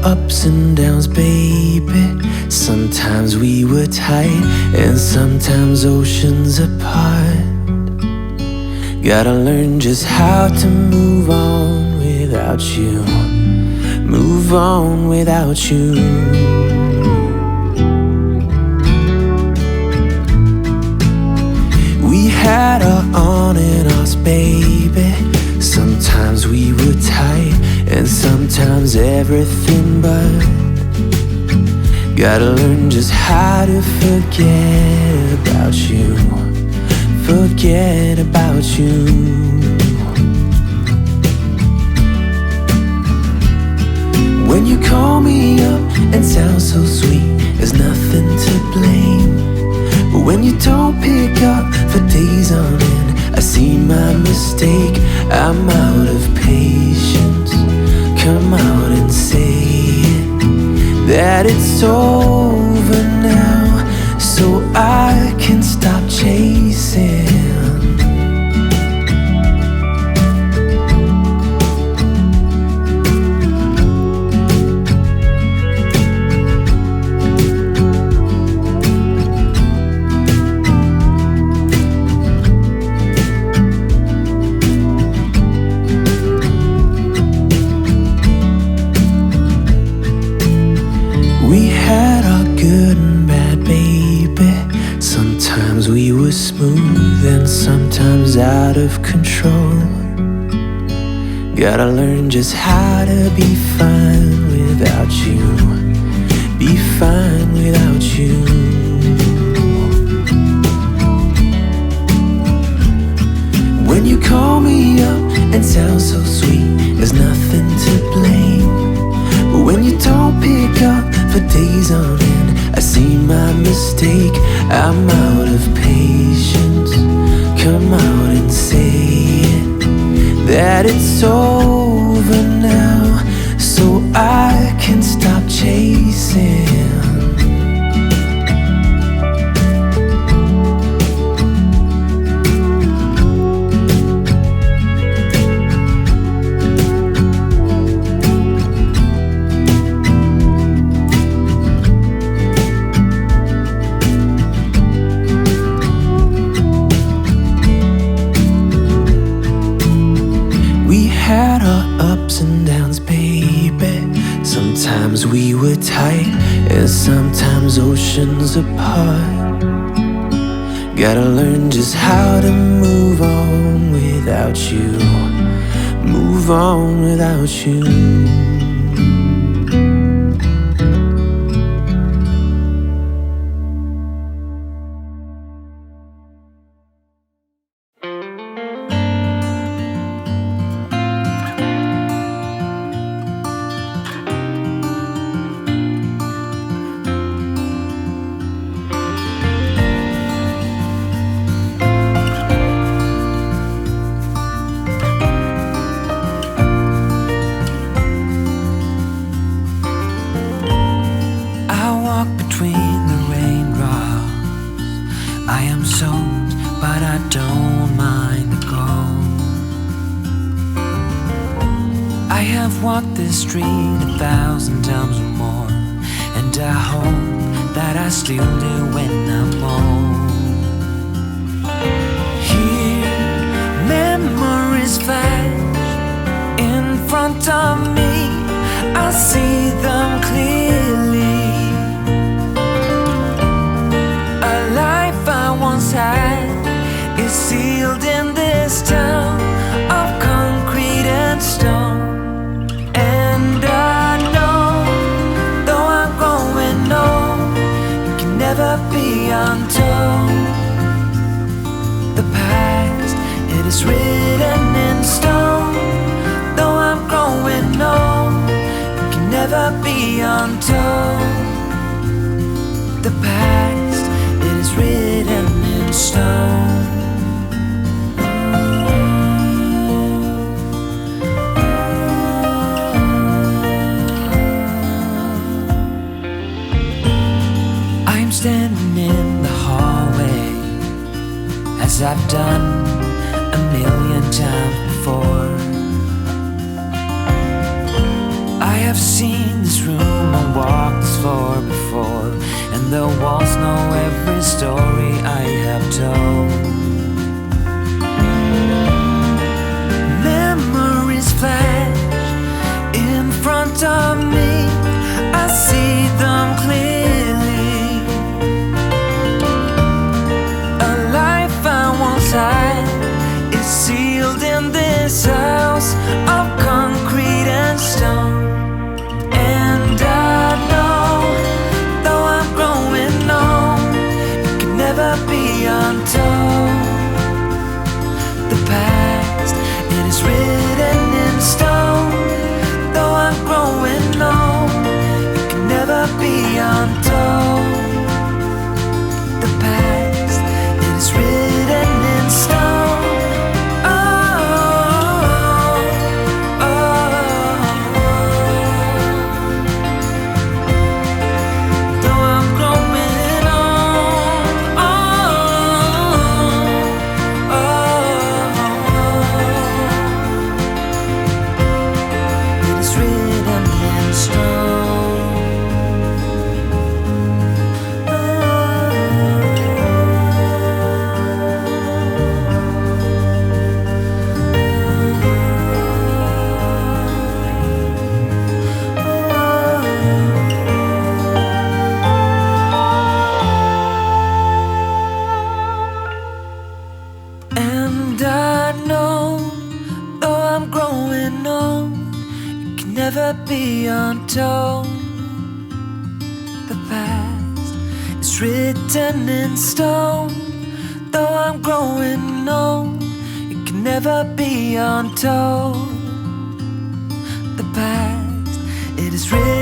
ups and downs, baby. Sometimes we were tight, and sometimes oceans apart. Gotta learn just how to move on without you. Move on without you. We had our on and offs, baby. Sometimes we were tight, and sometimes everything but. Gotta learn just how to forget about you. Forget about you. When you call me up and sound so sweet, there's nothing to blame. But when you don't pick up for days on end, I see my mistake. I'm out of patience. Come out and say it, that it's over now, so I can stop chasing. We had our good and bad, baby. Sometimes we were smooth and sometimes out of control. Gotta learn just how to be fine without you. Be fine without you. When you call me up and sound so sweet, there's nothing to blame. But when you don't pick up for days on end, I see my mistake. I'm out of patience. Come out and say it, that it's over now, so I can stop chasing. Had our ups and downs, baby. Sometimes we were tight, and sometimes oceans apart. Gotta learn just how to move on without you. Move on without you. But I don't mind the cold. I have walked this street 1,000 times or more, and I hope that I still do when I'm old. Here, memories flash in front of me. I see them clearly. A life I once had is sealed in this town of concrete and stone. And I know, though I'm growing old, it can never be untold. The past, it is written in stone. Though I'm growing old, it can never be untold. The past, it is written in stone. Standing in the hallway, as I've done 1,000,000 times before. I have seen this room the walls know every story I have told. Memories flash in front of me, I see them clearly. A life I once had is sealed in this house of concrete and stone. And I know, though I'm growing old, it can never be untold. The past, it is written in stone. Though I'm growing old, it can never be untold. The past, it is written in stone. And I know, though I'm growing old, it can never be untold. The past is written in stone. Though I'm growing old, it can never be untold. The past, it is written